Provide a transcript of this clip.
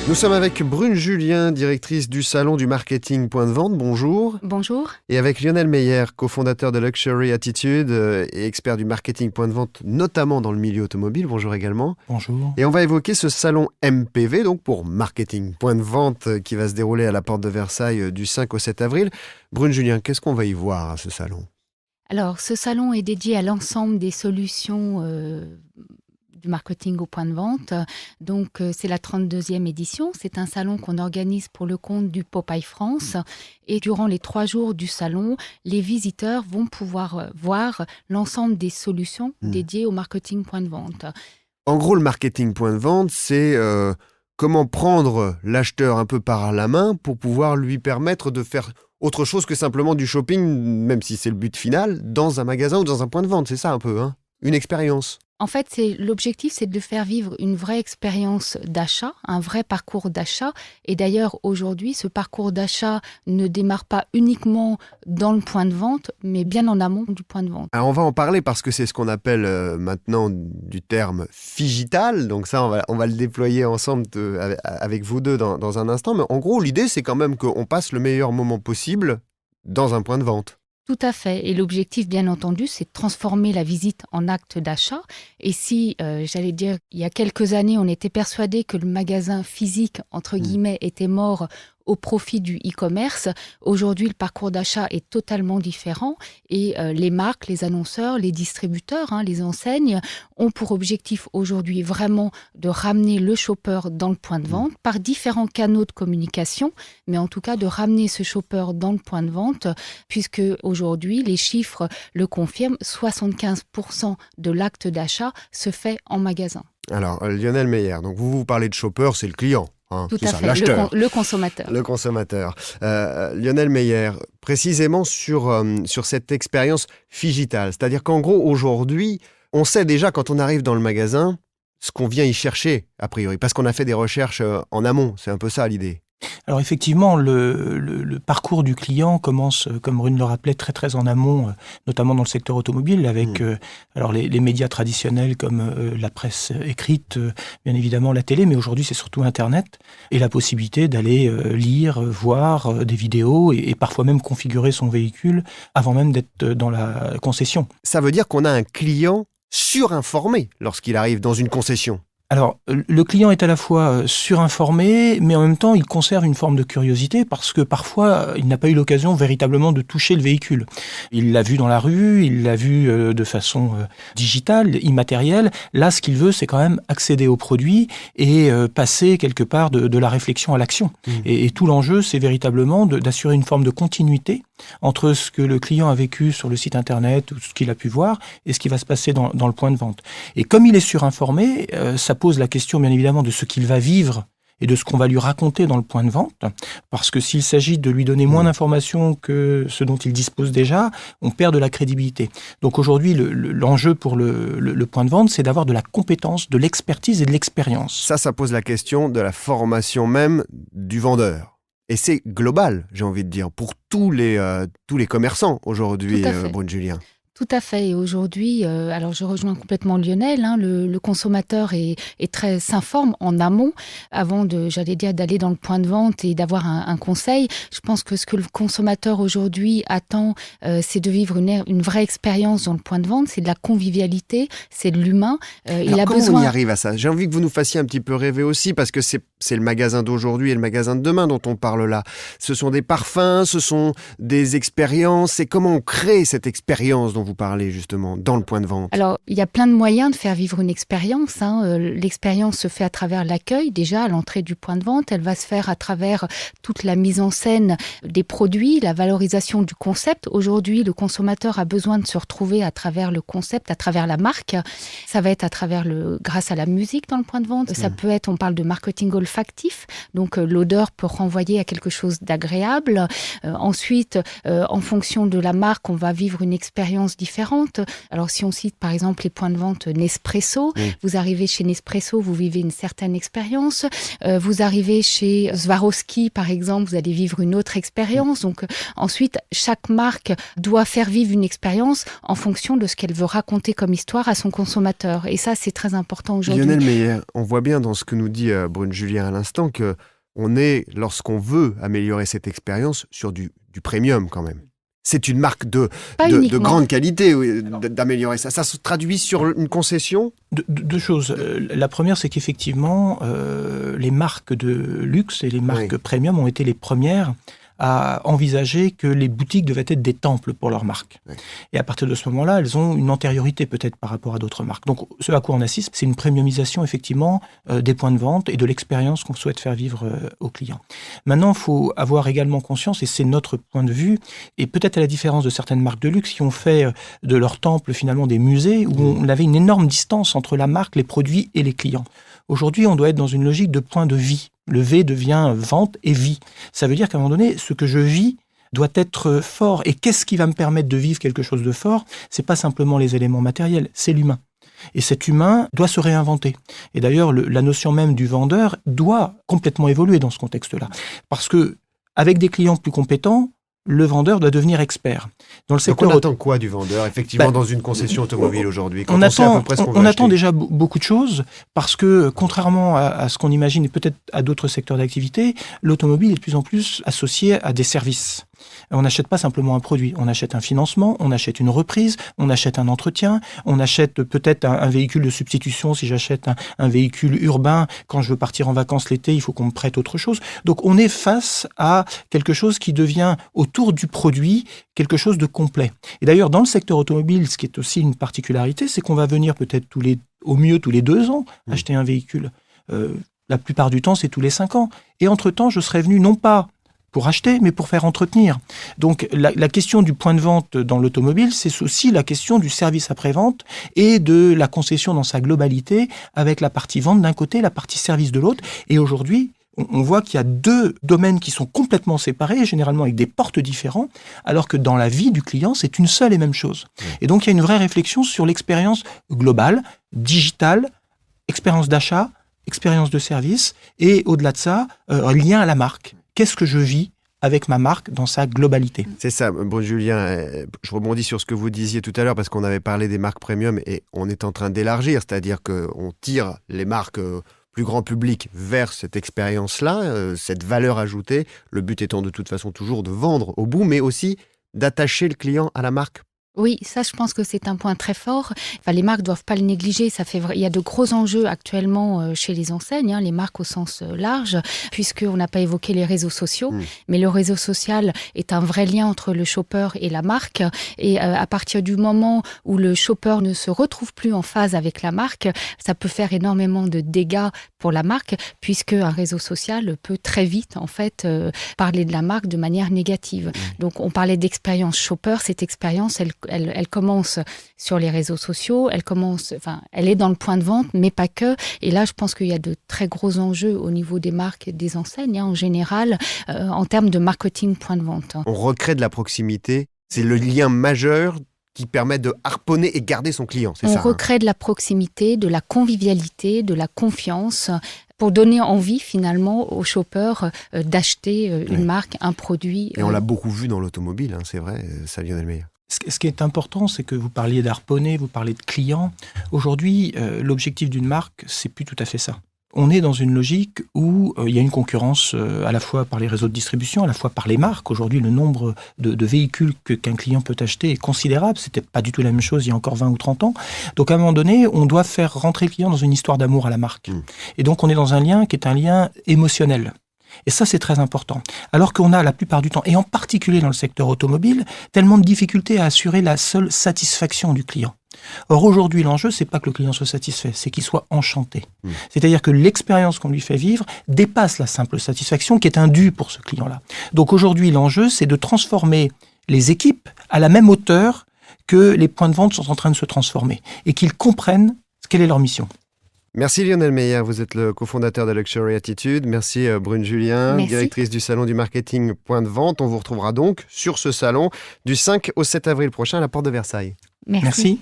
Nous sommes avec Brune Julien, directrice du salon du marketing Point de Vente. Bonjour. Bonjour. Et avec Lionel Meyer, cofondateur de Luxury Attitude et expert du marketing Point de Vente, notamment dans le milieu automobile. Bonjour également. Bonjour. Et on va évoquer ce salon MPV, donc pour Marketing Point de Vente, qui va se dérouler à la Porte de Versailles du 5 au 7 avril. Brune Julien, qu'est-ce qu'on va y voir à ce salon ? Alors, ce salon est dédié à l'ensemble des solutions du marketing au point de vente. Donc, c'est la 32e édition. C'est un salon qu'on organise pour le compte du Popeye France. Et durant les 3 jours du salon, les visiteurs vont pouvoir voir l'ensemble des solutions dédiées au marketing point de vente. En gros, le marketing Point de Vente, c'est comment prendre l'acheteur un peu par la main pour pouvoir lui permettre de faire autre chose que simplement du shopping, même si c'est le but final, dans un magasin ou dans un point de vente. C'est ça un peu, hein ? Une expérience. En fait, l'objectif, c'est de faire vivre une vraie expérience d'achat, un vrai parcours d'achat. Et d'ailleurs, aujourd'hui, ce parcours d'achat ne démarre pas uniquement dans le point de vente, mais bien en amont du point de vente. Alors, on va en parler parce que c'est ce qu'on appelle maintenant du terme phygital. Donc ça, on va le déployer ensemble avec vous deux dans un instant. Mais en gros, l'idée, c'est quand même qu'on passe le meilleur moment possible dans un point de vente. Tout à fait. Et l'objectif, bien entendu, c'est de transformer la visite en acte d'achat. Et si, j'allais dire, il y a quelques années, on était persuadé que le magasin physique, entre guillemets, était mort au profit du e-commerce, aujourd'hui, le parcours d'achat est totalement différent et les marques, les annonceurs, les distributeurs, les enseignes ont pour objectif aujourd'hui vraiment de ramener le shopper dans le point de vente par différents canaux de communication, mais en tout cas de ramener ce shopper dans le point de vente puisque aujourd'hui, les chiffres le confirment, 75% de l'acte d'achat se fait en magasin. Alors, Lionel Meyer, donc vous parlez de shopper, c'est le client. Tout à fait, le consommateur. Le consommateur. Lionel Meyer, précisément sur cette expérience phygitale, c'est-à-dire qu'en gros, aujourd'hui, on sait déjà quand on arrive dans le magasin ce qu'on vient y chercher, a priori, parce qu'on a fait des recherches en amont, c'est un peu ça l'idée. Alors effectivement, le parcours du client commence, comme Brune le rappelait, très très en amont, notamment dans le secteur automobile, avec alors les médias traditionnels comme la presse écrite, bien évidemment la télé, mais aujourd'hui c'est surtout Internet, et la possibilité d'aller lire, voir des vidéos, et parfois même configurer son véhicule avant même d'être dans la concession. Ça veut dire qu'on a un client surinformé lorsqu'il arrive dans une concession. Alors, le client est à la fois surinformé, mais en même temps, il conserve une forme de curiosité parce que parfois, il n'a pas eu l'occasion véritablement de toucher le véhicule. Il l'a vu dans la rue, il l'a vu de façon digitale, immatérielle. Là, ce qu'il veut, c'est quand même accéder au produit et passer quelque part de la réflexion à l'action. Et tout l'enjeu, c'est véritablement d'assurer une forme de continuité entre ce que le client a vécu sur le site internet ou ce qu'il a pu voir et ce qui va se passer dans le point de vente. Et comme il est surinformé, ça pose la question bien évidemment de ce qu'il va vivre et de ce qu'on va lui raconter dans le point de vente, parce que s'il s'agit de lui donner moins d'informations que ce dont il dispose déjà, on perd de la crédibilité. Donc aujourd'hui, l'enjeu pour le point de vente, c'est d'avoir de la compétence, de l'expertise et de l'expérience. Ça pose la question de la formation même du vendeur. Et c'est global, j'ai envie de dire, pour tous les commerçants aujourd'hui, Brune Julien. Tout à fait. Et aujourd'hui, alors je rejoins complètement Lionel, le consommateur s'informe en amont avant d'aller dans le point de vente et d'avoir un conseil. Je pense que ce que le consommateur aujourd'hui attend, c'est de vivre une vraie expérience dans le point de vente, c'est de la convivialité, c'est de l'humain. Comment on y arrive à ça ? J'ai envie que vous nous fassiez un petit peu rêver aussi, parce que c'est le magasin d'aujourd'hui et le magasin de demain dont on parle là. Ce sont des parfums, ce sont des expériences. C'est comment on crée cette expérience dont vous parlez justement dans le point de vente. Alors, il y a plein de moyens de faire vivre une expérience. L'expérience se fait à travers l'accueil, déjà à l'entrée du point de vente. Elle va se faire à travers toute la mise en scène des produits, la valorisation du concept. Aujourd'hui, le consommateur a besoin de se retrouver à travers le concept, à travers la marque. Ça va être grâce à la musique dans le point de vente. Ça peut être, on parle de marketing olfactif, donc l'odeur peut renvoyer à quelque chose d'agréable. Ensuite, en fonction de la marque, on va vivre une expérience expériences différentes. Alors si on cite par exemple les points de vente Nespresso, vous arrivez chez Nespresso, vous vivez une certaine expérience. Vous arrivez chez Swarovski par exemple, vous allez vivre une autre expérience. Donc ensuite, chaque marque doit faire vivre une expérience en fonction de ce qu'elle veut raconter comme histoire à son consommateur. Et ça, c'est très important aujourd'hui. Lionel Meyer, on voit bien dans ce que nous dit Brune Julien à l'instant que on est, lorsqu'on veut améliorer cette expérience, sur du premium quand même. C'est une marque de grande qualité d'améliorer ça. Ça se traduit sur une concession ? Deux choses. La première, c'est qu'effectivement, les marques de luxe et les marques premium ont été les premières à envisager que les boutiques devaient être des temples pour leurs marques. Oui. Et à partir de ce moment-là, elles ont une antériorité peut-être par rapport à d'autres marques. Donc ce à quoi on assiste, c'est une premiumisation effectivement des points de vente et de l'expérience qu'on souhaite faire vivre aux clients. Maintenant, il faut avoir également conscience, et c'est notre point de vue, et peut-être à la différence de certaines marques de luxe qui ont fait de leurs temples finalement des musées où on avait une énorme distance entre la marque, les produits et les clients. Aujourd'hui, on doit être dans une logique de point de vie. Le V devient vente et vie. Ça veut dire qu'à un moment donné, ce que je vis doit être fort. Et qu'est-ce qui va me permettre de vivre quelque chose de fort ? C'est pas simplement les éléments matériels, c'est l'humain. Et cet humain doit se réinventer. Et d'ailleurs, la notion même du vendeur doit complètement évoluer dans ce contexte-là. Parce que avec des clients plus compétents, le vendeur doit devenir expert. Dans le secteur Donc on attend quoi du vendeur, effectivement, dans une concession automobile aujourd'hui, quand on attend déjà beaucoup de choses, parce que contrairement à ce qu'on imagine, et peut-être à d'autres secteurs d'activité, l'automobile est de plus en plus associée à des services. On n'achète pas simplement un produit, on achète un financement, on achète une reprise, on achète un entretien, on achète peut-être un véhicule de substitution. Si j'achète un véhicule urbain, quand je veux partir en vacances l'été, il faut qu'on me prête autre chose. Donc on est face à quelque chose qui devient autour du produit quelque chose de complet. Et d'ailleurs, dans le secteur automobile, ce qui est aussi une particularité, c'est qu'on va venir peut-être au mieux tous les 2 ans acheter un véhicule. La plupart du temps, c'est tous les 5 ans. Et entre-temps, je serais venu non pas pour acheter, mais pour faire entretenir. Donc la question du point de vente dans l'automobile, c'est aussi la question du service après-vente et de la concession dans sa globalité, avec la partie vente d'un côté, la partie service de l'autre. Et aujourd'hui, on voit qu'il y a 2 domaines qui sont complètement séparés, généralement avec des portes différents, alors que dans la vie du client, c'est une seule et même chose. Et donc il y a une vraie réflexion sur l'expérience globale, digitale, expérience d'achat, expérience de service, et au-delà de ça, un lien à la marque. Qu'est-ce que je vis avec ma marque dans sa globalité ? C'est ça, bon Julien, je rebondis sur ce que vous disiez tout à l'heure parce qu'on avait parlé des marques premium et on est en train d'élargir, c'est-à-dire qu'on tire les marques plus grand public vers cette expérience-là, cette valeur ajoutée, le but étant de toute façon toujours de vendre au bout, mais aussi d'attacher le client à la marque. Oui, ça, je pense que c'est un point très fort. Enfin, les marques ne doivent pas le négliger. Il y a de gros enjeux actuellement chez les enseignes, les marques au sens large, puisqu'on n'a pas évoqué les réseaux sociaux. Mais le réseau social est un vrai lien entre le shopper et la marque. Et à partir du moment où le shopper ne se retrouve plus en phase avec la marque, ça peut faire énormément de dégâts pour la marque, puisque un réseau social peut très vite, en fait, parler de la marque de manière négative. Donc, on parlait d'expérience shopper. Cette expérience, elle commence sur les réseaux sociaux, elle est dans le point de vente, mais pas que. Et là, je pense qu'il y a de très gros enjeux au niveau des marques et des enseignes, en général, en termes de marketing point de vente. On recrée de la proximité. C'est le lien majeur qui permet de harponner et garder son client, c'est ça ? On recrée de la proximité, de la convivialité, de la confiance, pour donner envie finalement aux shoppers d'acheter une marque, un produit. Et on l'a beaucoup vu dans l'automobile, c'est vrai, ça, Lionel Meyer. Ce qui est important, c'est que vous parliez d'harponner, vous parlez de clients. Aujourd'hui, l'objectif d'une marque, c'est plus tout à fait ça. On est dans une logique où il y a une concurrence à la fois par les réseaux de distribution, à la fois par les marques. Aujourd'hui, le nombre de véhicules qu'un client peut acheter est considérable. C'était pas du tout la même chose il y a encore 20 ou 30 ans. Donc, à un moment donné, on doit faire rentrer le client dans une histoire d'amour à la marque. Et donc, on est dans un lien qui est un lien émotionnel. Et ça, c'est très important. Alors qu'on a la plupart du temps, et en particulier dans le secteur automobile, tellement de difficultés à assurer la seule satisfaction du client. Or, aujourd'hui, l'enjeu, c'est pas que le client soit satisfait, c'est qu'il soit enchanté. C'est-à-dire que l'expérience qu'on lui fait vivre dépasse la simple satisfaction qui est un dû pour ce client-là. Donc aujourd'hui, l'enjeu, c'est de transformer les équipes à la même hauteur que les points de vente sont en train de se transformer et qu'ils comprennent quelle est leur mission. Merci Lionel Meyer, vous êtes le cofondateur de Luxury Attitude. Merci Brune Julien, Merci. directrice du salon du marketing Point de Vente. On vous retrouvera donc sur ce salon du 5 au 7 avril prochain à la Porte de Versailles. Merci. Merci.